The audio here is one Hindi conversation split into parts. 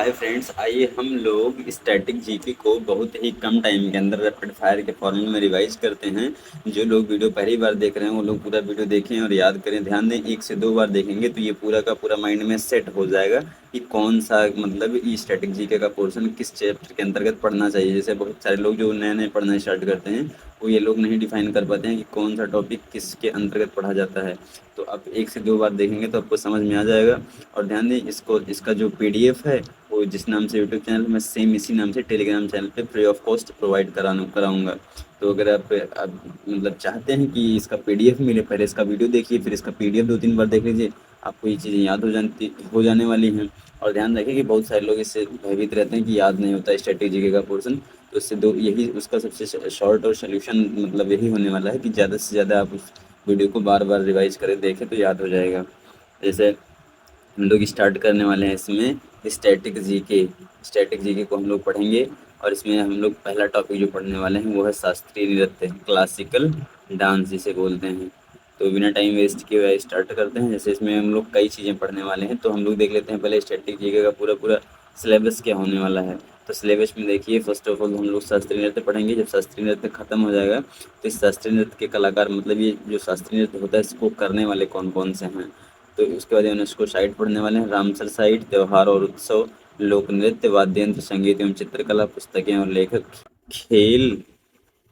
हाय फ्रेंड्स, आइए हम लोग स्टैटिक जीके को बहुत ही कम टाइम के अंदर रैपिड फायर के फॉर्मेट में रिवाइज करते हैं। जो लोग वीडियो पहली बार देख रहे हैं वो लोग पूरा वीडियो देखें और याद करें। ध्यान दें, 1 से 2 बार देखेंगे तो ये पूरा का पूरा माइंड में सेट हो जाएगा कि कौन सा मतलब ये स्टैटिक जीके का पोर्शन किस चैप्टर के अंतर्गत पढ़ना चाहिए। जैसे बहुत सारे लोग जो नए नए पढ़ना स्टार्ट करते हैं वो ये लोग नहीं डिफाइन कर पाते हैं कि कौन सा टॉपिक किसके अंतर्गत पढ़ा जाता है। तो आप 1 से 2 बार देखेंगे तो आपको समझ में आ जाएगा। और ध्यान दें, इसका जो पीडीएफ है वो जिस नाम से यूट्यूब चैनल में सेम इसी नाम से टेलीग्राम चैनल पे फ्री ऑफ कॉस्ट प्रोवाइड कराऊंगा। तो अगर आप मतलब चाहते हैं कि इसका पीडीएफ मिले, पहले इसका वीडियो देखिए, फिर इसका पीडीएफ 2-3 बार देख लीजिए, आपको ये चीज़ें याद हो जाने वाली हैं। और ध्यान रखें कि बहुत सारे लोग इससे भयभीत रहते हैं कि याद नहीं होता स्ट्रेटेजी का पोर्शन। तो इससे दो यही उसका सबसे शॉर्ट और सोल्यूशन मतलब यही होने वाला है कि ज़्यादा से ज़्यादा आप उस वीडियो को बार बार रिवाइज करें, देखें तो याद हो जाएगा। जैसे हम लोग स्टार्ट करने वाले हैं इसमें स्टैटिक जीके को हम लोग पढ़ेंगे। और इसमें हम लोग पहला टॉपिक जो पढ़ने वाले हैं वो है शास्त्रीय नृत्य, क्लासिकल डांस जिसे बोलते हैं। तो बिना टाइम वेस्ट किए हुए स्टार्ट करते हैं। जैसे इसमें हम लोग कई चीज़ें पढ़ने वाले हैं, तो हम लोग देख लेते हैं पहले स्टैटिक जीके का पूरा पूरा सिलेबस क्या होने वाला है। तो सिलेबस में देखिए, फर्स्ट ऑफ ऑल हम लोग शास्त्रीय नृत्य पढ़ेंगे। जब शास्त्रीय नृत्य खत्म हो जाएगा तो इस शास्त्रीय नृत्य के कलाकार मतलब ये जो शास्त्रीय नृत्य होता है इसको करने वाले कौन कौन से हैं। तो उसके बाद यूनेस्को साइट पढ़ने वाले हैं, रामसर साइट, त्योहार और उत्सव, लोक नृत्य, वाद्य यंत्र, संगीत एवं चित्रकला, पुस्तकें और लेखक, खेल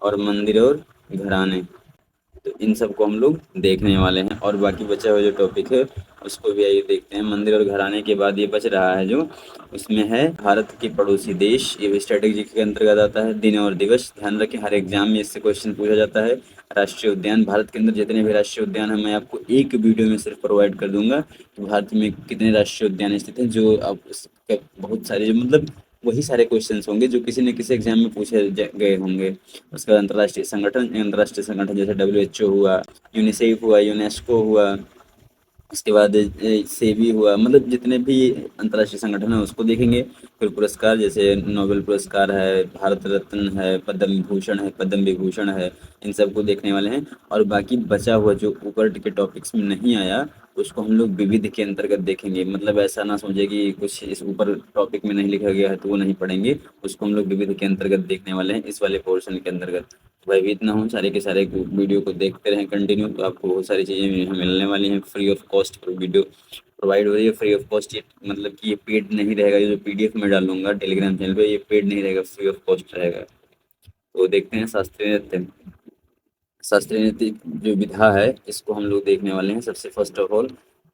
और मंदिर और घराने। तो इन सबको हम लोग देखने वाले हैं। और बाकी बचा हुआ जो टॉपिक है उसको भी आइए देखते हैं। मंदिर और घराने के बाद ये बच रहा है जो, उसमें है भारत के पड़ोसी देश, ये भी स्ट्रेटेजी के अंतर्गत आता है। दिन और दिवस, ध्यान रखें हर एग्जाम में इससे क्वेश्चन पूछा जाता है। राष्ट्रीय उद्यान, भारत के अंदर जितने भी राष्ट्रीय उद्यान हैं मैं आपको एक वीडियो में सिर्फ प्रोवाइड कर दूंगा कि भारत में कितने राष्ट्रीय उद्यान स्थित हैं, जो आप बहुत सारे जो मतलब वही सारे क्वेश्चंस होंगे जो किसी न किसी एग्जाम में पूछे गए होंगे। उसके बाद अंतर्राष्ट्रीय संगठन जैसे डब्ल्यूएचओ हुआ, यूनिसेफ हुआ, यूनेस्को हुआ, उसके बाद सेबी हुआ, मतलब जितने भी अंतर्राष्ट्रीय संगठन है उसको देखेंगे। फिर पुरस्कार जैसे नोबेल पुरस्कार है, भारत रत्न है, पद्म भूषण है, पद्म विभूषण है, इन सबको देखने वाले हैं। और बाकी बचा हुआ जो ऊपर के टॉपिक्स में नहीं आया उसको हम लोग विविध के अंतर्गत देखेंगे। मतलब ऐसा ना समझे कि कुछ इस ऊपर टॉपिक में नहीं लिखा गया है तो वो नहीं पढ़ेंगे, उसको हम लोग विविध के अंतर्गत देखने वाले हैं इस वाले पोर्शन के अंतर्गत। भयभीत ना हो, सारे के सारे वीडियो को देखते रहें कंटिन्यू, तो आपको बहुत सारी चीज़ें यहाँ मिलने वाली हैं। Free of cost video provide हो रही है, फ्री ऑफ कॉस्ट। ये मतलब कि ये पेड नहीं रहेगा, ये जो पीडीएफ में डालूंगा टेलीग्राम चैनल पे ये पेड नहीं रहेगा, फ्री ऑफ कॉस्ट रहेगा। तो देखते हैं शास्त्रीय नृत्य जो विधा है इसको हम लोग देखने वाले हैं सबसे फर्स्ट ऑफ ऑल।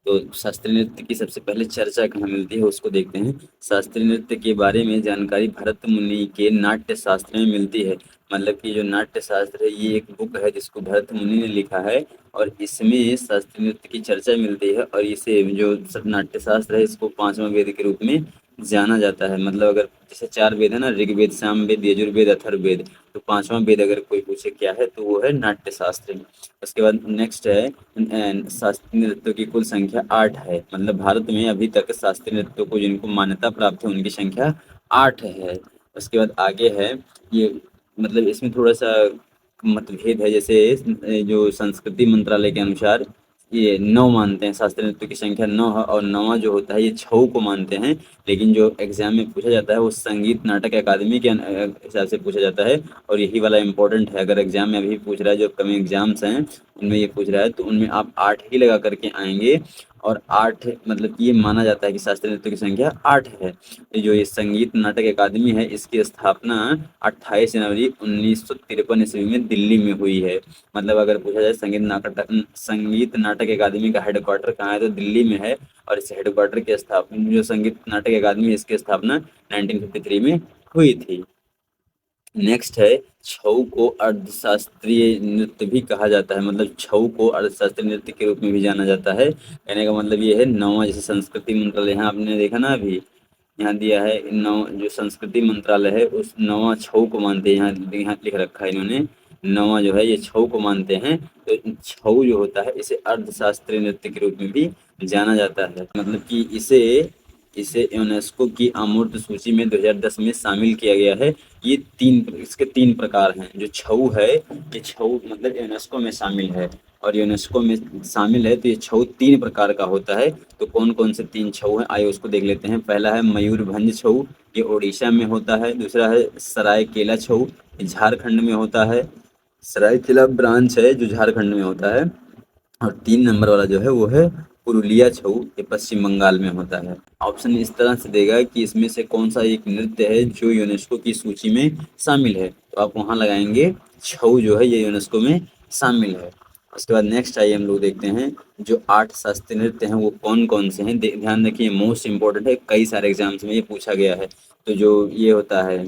तो शास्त्रीय नृत्य की सबसे पहले चर्चा कहाँ मिलती है उसको देखते हैं। शास्त्रीय नृत्य के बारे में जानकारी भरत मुनि के नाट्य शास्त्र में मिलती है। मतलब कि जो नाट्य शास्त्र है ये एक बुक है जिसको भरत मुनि ने लिखा है, और इसमें शास्त्रीय नृत्य की चर्चा मिलती है। और इसे जो नाट्य शास्त्र है इसको 5वां वेद के रूप में जाना जाता है। मतलब अगर जैसे 4 वेद है ना, ऋग्वेद, सामवेद, यजुर्वेद, अथर्ववेद, तो 5वां वेद अगर कोई पूछे क्या है तो वो है नाट्य शास्त्र। उसके बाद नेक्स्ट है शास्त्रीय नृत्यों की कुल संख्या 8 है। मतलब भारत में अभी तक शास्त्रीय नृत्यों को जिनको मान्यता प्राप्त है उनकी संख्या 8 है। उसके बाद आगे है ये, मतलब इसमें थोड़ा सा मतभेद है। जैसे जो संस्कृति मंत्रालय के अनुसार ये 9 मानते हैं, शास्त्रीय नृत्यों की संख्या 9 है, और 9वां जो होता है ये छऊ को मानते हैं। लेकिन जो एग्जाम में पूछा जाता है वो संगीत नाटक अकादमी के हिसाब से पूछा जाता है। और यही वाला इंपॉर्टेंट है, अगर एग्जाम में अभी पूछ रहा है, जो अपकमिंग एग्जाम्स हैं उनमें ये पूछ रहा है तो उनमें आप 8 ही लगा करके आएंगे। और 8 मतलब ये माना जाता है कि शास्त्रीय नृत्य की संख्या 8 है। जो ये संगीत नाटक अकादमी है इसकी स्थापना 28 जनवरी 1953 ईस्वी में दिल्ली में हुई है। मतलब अगर पूछा जाए संगीत नाटक अकादमी का हेडक्वार्टर कहाँ है तो दिल्ली में है। और इस हेडक्वार्टर की स्थापना, जो संगीत नाटक अकादमी है इसकी स्थापना 1953 में हुई थी। नेक्स्ट है, छऊ को अर्थशास्त्रीय नृत्य भी कहा जाता है। मतलब छऊ को अर्थशास्त्रीय नृत्य के रूप में भी जाना जाता है। कहने का मतलब ये है 9वां, जैसे संस्कृति मंत्रालय यहाँ आपने देखा ना अभी यहाँ दिया है, नौ जो संस्कृति मंत्रालय है उस 9वां छऊ को मानते हैं। यहाँ यहाँ लिख रखा है इन्होंने, 9वां जो है ये छऊ को मानते हैं। तो छऊ जो होता है इसे अर्थशास्त्रीय नृत्य के रूप में भी जाना जाता है। मतलब कि इसे इसे यूनेस्को की अमूर्त सूची में 2010 में शामिल किया गया है। ये इसके 3 प्रकार हैं। जो छऊ है ये छऊ मतलब यूनेस्को में शामिल है। और यूनेस्को में शामिल है। तो ये छऊ 3 प्रकार का होता है। तो कौन-कौन से 3 छऊ हैं, आइए उसको देख लेते हैं। पहला है मयूरभंज छऊ, ये ओडिशा में होता है। दूसरा है सरायकेला छऊ, ये झारखंड में होता है। सरायकेला ब्रांच है जो झारखंड में होता है। और 3 नंबर वाला जो है वो है पुरुलिया छऊ, ये पश्चिम बंगाल में होता है। ऑप्शन इस तरह से देगा कि इसमें से कौन सा एक नृत्य है जो यूनेस्को की सूची में शामिल है, तो आप वहाँ लगाएंगे छऊ जो है ये यूनेस्को में शामिल है। उसके बाद नेक्स्ट आइए हम लोग देखते हैं जो 8 शास्त्रीय नृत्य हैं वो कौन कौन से हैं। ध्यान रखिए मोस्ट इंपॉर्टेंट है, कई सारे एग्जाम्स में ये पूछा गया है। तो जो ये होता है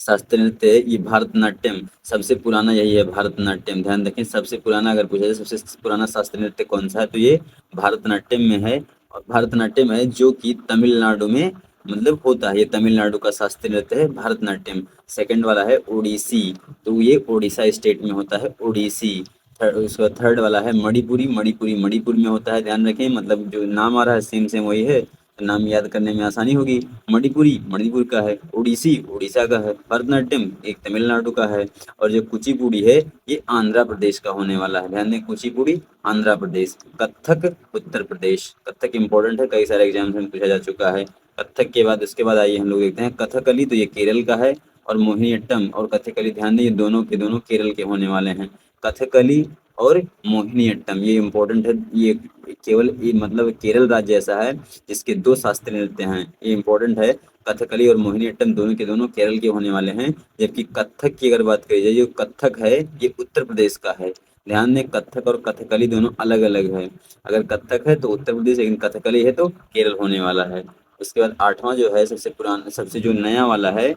शास्त्रीय नृत्य है, ये भरतनाट्यम, सबसे पुराना यही है भरतनाट्यम। ध्यान रखें सबसे पुराना अगर पूछा जाए सबसे पुराना शास्त्रीय नृत्य कौन सा है, तो ये भरतनाट्यम में है। और भरतनाट्यम है जो कि तमिलनाडु में मतलब होता है, ये तमिलनाडु का शास्त्रीय नृत्य है भरतनाट्यम। सेकंड वाला है ओडिसी, तो ये ओडिशा स्टेट में होता है ओडिसी। उसका थर्ड वाला है मणिपुरी, मणिपुरी मणिपुर में होता है। ध्यान रखें मतलब जो नाम आ रहा है सेम सेम वही है, तो नाम याद करने में आसानी होगी। मणिपुरी मणिपुर का है, ओडिसी उड़ीसा का है, भरतनाट्यम एक तमिलनाडु का है। और जो कुचिपुड़ी है ये आंध्र प्रदेश का होने वाला है। ध्यान दें कुचिपुड़ी आंध्र प्रदेश। कथक उत्तर प्रदेश, कथक इंपॉर्टेंट है, कई सारे एग्जाम्स में पूछा जा चुका है। कथक के बाद उसके बाद आइए हम लोग देखते हैं कथकली, तो ये केरल का है। और मोहिनीअट्टम और कथकली ध्यान दें ये दोनों के दोनों केरल के होने वाले हैं। कथकली और मोहिनीअट्टम ये इम्पोर्टेंट है। ये केवल ये मतलब केरल राज्य ऐसा है जिसके 2 शास्त्रीय नृत्य हैं, ये इम्पोर्टेंट है। कथकली और मोहिनीअट्टम दोनों के दोनों केरल के होने वाले हैं। जबकि कथक की अगर बात करी जाए, जो कथक है ये उत्तर प्रदेश का है। ध्यान दें कथक और कथकली दोनों अलग अलग है। अगर कथक है तो उत्तर प्रदेश, लेकिन कथकली है तो केरल होने वाला है। उसके बाद 8वां जो है सबसे पुराना सबसे जो नया वाला है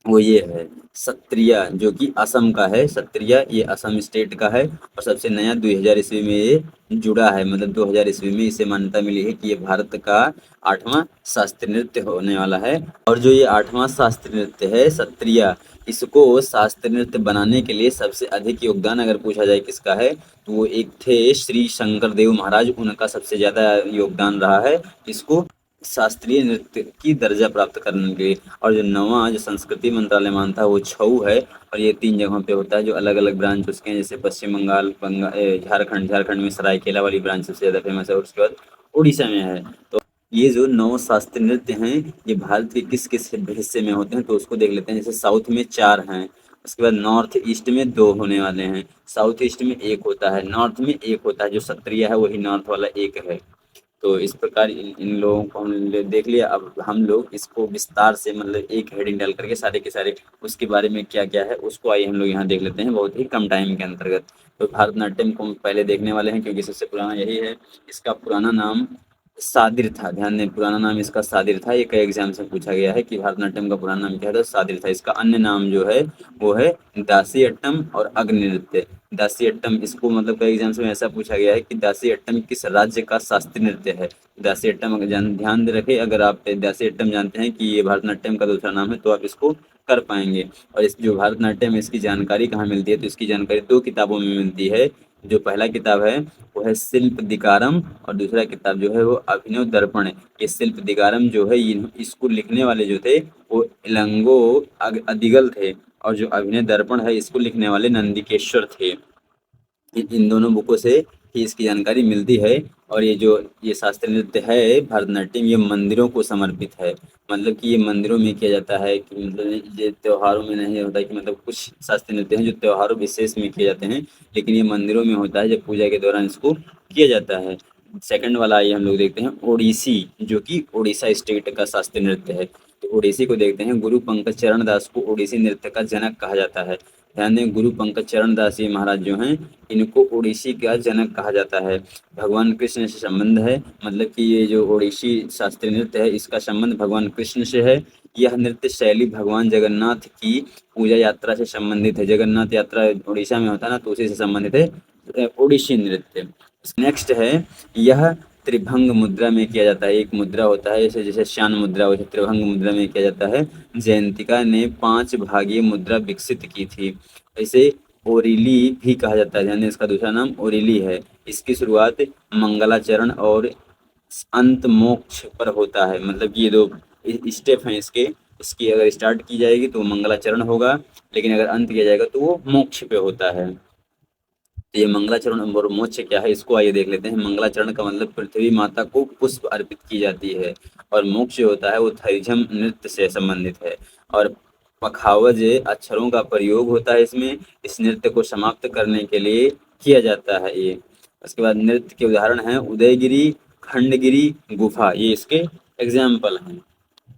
वो ये है सत्रिया, जो कि असम का है। सत्रिया ये असम स्टेट का है और सबसे नया 2000 ईस्वी में ये जुड़ा है। मतलब 2000 ईस्वी में इसे मान्यता मिली है कि ये भारत का 8वां शास्त्रीय नृत्य होने वाला है। और जो ये 8वां शास्त्रीय नृत्य है सत्रिया, इसको शास्त्रीय नृत्य बनाने के लिए सबसे अधिक योगदान अगर पूछा जाए किसका है, तो वो एक थे श्री शंकर देव महाराज, उनका सबसे ज़्यादा योगदान रहा है इसको शास्त्रीय नृत्य की दर्जा प्राप्त करने के लिए। और जो 9वां जो संस्कृति मंत्रालय मानता है वो छऊ है। और ये 3 जगहों पे होता है जो अलग अलग ब्रांच उसके हैं, जैसे पश्चिम बंगाल, झारखंड, झारखंड में सरायकेला वाली ब्रांच सबसे ज़्यादा फेमस है। और उसके बाद उड़ीसा में है। तो ये जो 9 शास्त्रीय नृत्य हैं ये भारत के किस किस हिस्से में होते हैं, तो उसको देख लेते हैं। जैसे साउथ में 4 हैं, उसके बाद नॉर्थ ईस्ट में 2 होने वाले हैं, साउथ ईस्ट में 1 होता है, नॉर्थ में 1 होता है। जो सत्रिया है वही नॉर्थ वाला 1 है। तो इस प्रकार इन लोगों को हमने देख लिया। अब हम लोग इसको विस्तार से मतलब एक हेडिंग डाल करके सारे के सारे उसके बारे में क्या क्या है उसको आइए हम लोग यहाँ देख लेते हैं बहुत ही कम टाइम के अंतर्गत। तो भारतनाट्यम को हम पहले देखने वाले हैं क्योंकि सबसे पुराना यही है। इसका पुराना नाम सादिर था। ध्यान दें पुराना नाम इसका सादिर था। ये कई एग्जाम से पूछा गया है कि भारतनाट्यम का पुराना नाम क्या है, तो सादिर था। इसका अन्य नाम जो है वो है दासी अट्टम और अग्नि नृत्य। दासी अट्टम इसको मतलब कई एग्जाम्स में ऐसा पूछा गया है कि दासी अट्टम किस राज्य का शास्त्रीय नृत्य है। दासी अट्टम अगर ध्यान दे रखें, अगर आप दासी अट्टम जानते हैं कि ये भारतनाट्यम का दूसरा नाम है तो आप इसको कर पाएंगे। और इस जो भारतनाट्यम है इसकी जानकारी कहाँ मिलती है, तो इसकी जानकारी 2 किताबों में मिलती है। जो पहला किताब है वो है शिल्प दिकारम और दूसरा किताब जो है वो अभिनव दर्पण है। ये शिल्प दिकारम जो है इसको लिखने वाले जो थे वो इलंगो अदिगल थे। और जो अभिनय दर्पण है इसको लिखने वाले नंदिकेश्वर थे। इन दोनों बुकों से ही इसकी जानकारी मिलती है। और ये जो ये शास्त्रीय नृत्य है भरतनाट्यम ये मंदिरों को समर्पित है। मतलब कि ये मंदिरों में किया जाता है कि मतलब ये त्योहारों में नहीं होता कि मतलब कुछ शास्त्रीय नृत्य हैं जो त्योहारों विशेष में किए जाते हैं, लेकिन ये मंदिरों में होता है जब पूजा के दौरान इसको किया जाता है। सेकंड वाला आइए हम लोग देखते हैं ओडिसी, जो कि उड़ीसा स्टेट का शास्त्रीय नृत्य है। तो ओडिसी को देखते हैं। गुरु पंकज चरण दास को ओडिसी नृत्य का जनक कहा जाता है। ध्यान दें गुरु पंकज चरण दास जी महाराज जो हैं इनको ओडिसी का जनक कहा जाता है। भगवान कृष्ण से संबंध है, मतलब कि ये जो ओडिसी शास्त्रीय नृत्य है इसका संबंध भगवान कृष्ण से है। यह नृत्य शैली भगवान जगन्नाथ की पूजा यात्रा से संबंधित है। जगन्नाथ यात्रा उड़ीसा में होता है ना, तो उसी से संबंधित है ओडिसी नृत्य। नेक्स्ट है यह त्रिभंग मुद्रा में किया जाता है। एक मुद्रा होता है जैसे जैसे श्यान मुद्रा वैसे त्रिभंग मुद्रा में किया जाता है। जयंतिका ने 5 भागीय मुद्रा विकसित की थी। इसे ओरिली भी कहा जाता है। यानी इसका दूसरा नाम ओरिली है। इसकी शुरुआत मंगलाचरण और अंत मोक्ष पर होता है। मतलब कि ये 2 स्टेप हैं इसके। इसकी अगर स्टार्ट की जाएगी तो मंगलाचरण होगा, लेकिन अगर अंत किया जाएगा तो वो मोक्ष पे होता है। तो ये मंगलाचरण और मोक्ष क्या है, इसको आइए देख लेते हैं। मंगलाचरण का मतलब पृथ्वी माता को पुष्प अर्पित की जाती है, और मोक्ष जो होता है वो थरिझम नृत्य से संबंधित है। और पखावज अक्षरों का प्रयोग होता है इसमें, इस नृत्य को समाप्त करने के लिए किया जाता है ये। उसके बाद नृत्य के उदाहरण हैं उदयगिरी, खंडगिरी, गुफा, ये इसके एग्जाम्पल हैं।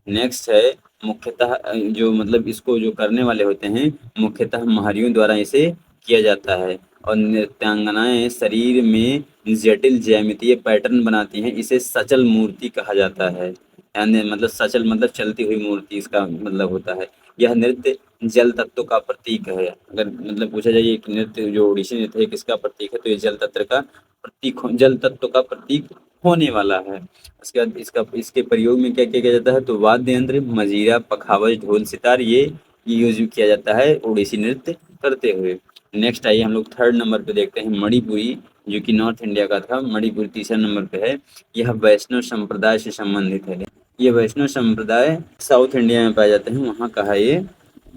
नेक्स्ट है मुख्यतः जो मतलब इसको जो करने वाले होते हैं मुख्यतः महरियों द्वारा इसे किया जाता है। और नृत्यांगनाएं शरीर में जटिल ज्यामितीय पैटर्न बनाती हैं, इसे सचल मूर्ति कहा जाता है। यानी मतलब सचल मतलब चलती हुई मूर्ति इसका मतलब होता है। यह नृत्य जल तत्व का प्रतीक है। अगर मतलब पूछा जाए कि नृत्य जो ओडिसी नृत्य है किसका प्रतीक है, तो ये जल तत्व का प्रतीक जल तत्व का प्रतीक होने वाला है। उसके बाद इसका इसके प्रयोग में क्या किया जाता है, तो वाद्य यंत्र मजीरा, पखावज, ढोल, सितार, ये यूज किया जाता है ओडिसी नृत्य करते हुए। नेक्स्ट आइए हम लोग थर्ड नंबर पे देखते हैं मणिपुरी, जो कि नॉर्थ इंडिया का था। मणिपुरी तीसरे नंबर पे है। यह वैष्णव संप्रदाय से संबंधित है। ये वैष्णव संप्रदाय साउथ इंडिया में पाए जाते हैं, वहाँ का है ये,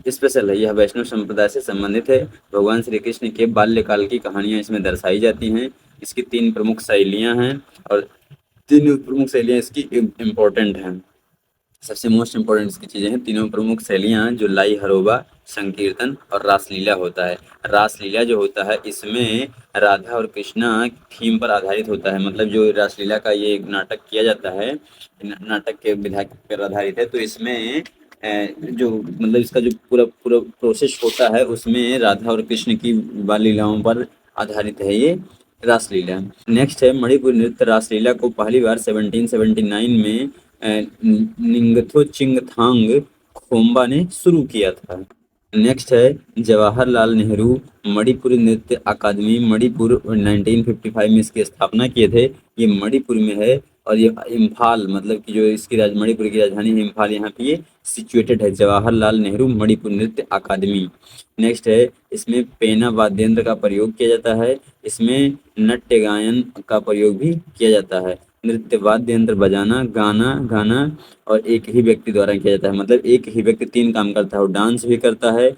स्पेशल है। यह वैष्णव संप्रदाय से संबंधित है। भगवान श्री कृष्ण के बाल्यकाल की कहानियां इसमें दर्शाई जाती हैं। इसकी तीन प्रमुख शैलियां हैं, और तीनों प्रमुख शैलियाँ इसकी इम्पोर्टेंट हैं। सबसे मोस्ट इम्पोर्टेंट इसकी चीज़ें हैं, तीनों प्रमुख शैलियाँ जो लाई हरोबा, संकीर्तन और रासलीला होता है। रासलीला जो होता है इसमें राधा और कृष्णा थीम पर आधारित होता है। मतलब जो रासलीला का ये नाटक किया जाता है, नाटक के विधा पर आधारित है। तो इसमें जो मतलब इसका जो पूरा पूरा प्रोसेस होता है उसमें राधा और कृष्ण की बाल लीलाओं पर आधारित है ये रासलीला। नेक्स्ट है मणिपुर नृत्य रासलीला को पहली बार 1779 में निंगथो चिंगथांग खोम्बा ने शुरू किया था। नेक्स्ट है जवाहरलाल नेहरू मणिपुर नृत्य अकादमी, मणिपुर 1955 में इसकी स्थापना किए थे। ये मणिपुर में है, और ये इम्फाल मतलब कि जो इसकी मणिपुर की राजधानी है इम्फाल, यहाँ पे ये सिचुएटेड है, जवाहरलाल नेहरू मणिपुर नृत्य अकादमी। नेक्स्ट है इसमें पेना वाद्य यंत्र का प्रयोग किया जाता है। इसमें नाट्य गायन का प्रयोग भी किया जाता है। नृत्य वाद्य यंत्र बजाना, गाना गाना और एक ही व्यक्ति द्वारा किया जाता है। मतलब एक ही व्यक्ति तीन काम करता है, और डांस भी करता है,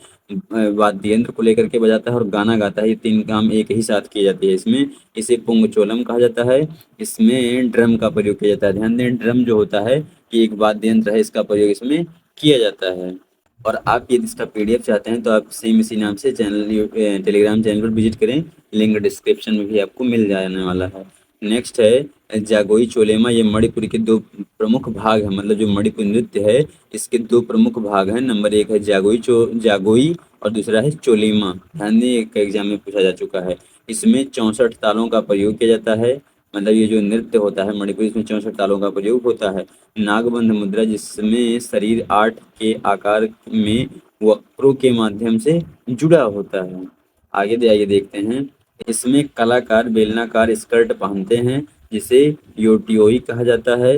वाद्य यंत्र को लेकर के बजाता है और गाना गाता है। ये तीन काम एक ही साथ किए जाते हैं इसमें। इसे पुंगचोलम कहा जाता है। इसमें ड्रम का प्रयोग किया जाता है। ध्यान दें ड्रम जो होता है कि एक वाद्य यंत्र है, इसका प्रयोग इसमें किया जाता है। और आप यदि इसका पीडीएफ चाहते हैं तो आप सेम इसी नाम से चैनल टेलीग्राम चैनल पर विजिट करें, लिंक डिस्क्रिप्शन में भी आपको मिल जाने वाला है। नेक्स्ट है जागोई चोलेमा, ये मणिपुर के दो प्रमुख भाग हैं। मतलब जो मणिपुर नृत्य है इसके दो प्रमुख भाग हैं। नंबर एक है जागोई और दूसरा है चोलीमा। ध्यान दें एक एग्जाम में पूछा जा चुका है। इसमें 64 तालों का प्रयोग किया जाता है। मतलब ये जो नृत्य होता है मणिपुर, इसमें 64 तालों का प्रयोग होता है। नागबंध मुद्रा, जिसमें शरीर 8 के आकार में वक्रों के माध्यम से जुड़ा होता है। आगे आइए देखते हैं। इसमें कलाकार बेलनाकार स्कर्ट पहनते हैं, जिसे योटियोई कहा जाता है।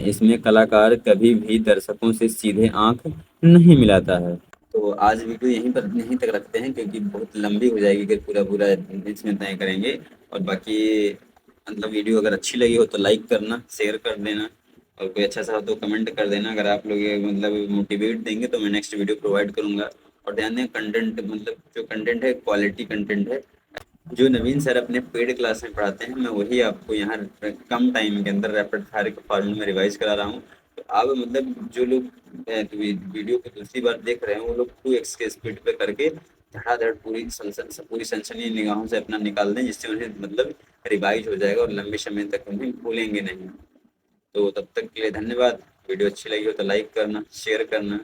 इसमें कलाकार कभी भी दर्शकों से सीधे आंख नहीं मिलाता है। तो आज वीडियो यहीं तक रखते हैं, क्योंकि बहुत लंबी हो जाएगी अगर पूरा पूरा इसमें तय करेंगे। और बाकी मतलब वीडियो अगर अच्छी लगी हो तो लाइक करना, शेयर कर देना, और कोई अच्छा सा हो तो कमेंट कर देना। अगर आप लोग ये मतलब मोटिवेट देंगे तो मैं नेक्स्ट वीडियो प्रोवाइड करूँगा। और ध्यान दें कंटेंट मतलब जो कंटेंट है क्वालिटी कंटेंट है। जो नवीन सर अपने पेड क्लास में पढ़ाते हैं मैं वही आपको यहाँ कम टाइम के अंदर रैपिड फायर के फॉर्मूले में रिवाइज करा रहा हूँ। तो आप मतलब जो लोग वीडियो को दूसरी बार देख रहे हैं वो लोग 2x के स्पीड पे करके धड़ाधड़ पूरी सनसनी निगाहों से अपना निकाल दें, जिससे उन्हें मतलब रिवाइज हो जाएगा और लंबे समय तक उन्हें भूलेंगे नहीं। तो तब तक के लिए धन्यवाद। वीडियो अच्छी लगी हो तो लाइक करना, शेयर करना।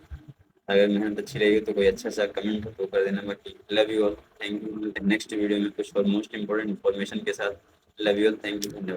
अगर मेहनत अच्छी लगी हो तो कोई अच्छा सा कमेंट हो तो कर देना। बाकी love you all, thank you. Next video में कुछ और मोस्ट इंपॉर्टेंट इन्फॉर्मेशन के साथ। Love you all, thank you, धन्यवाद।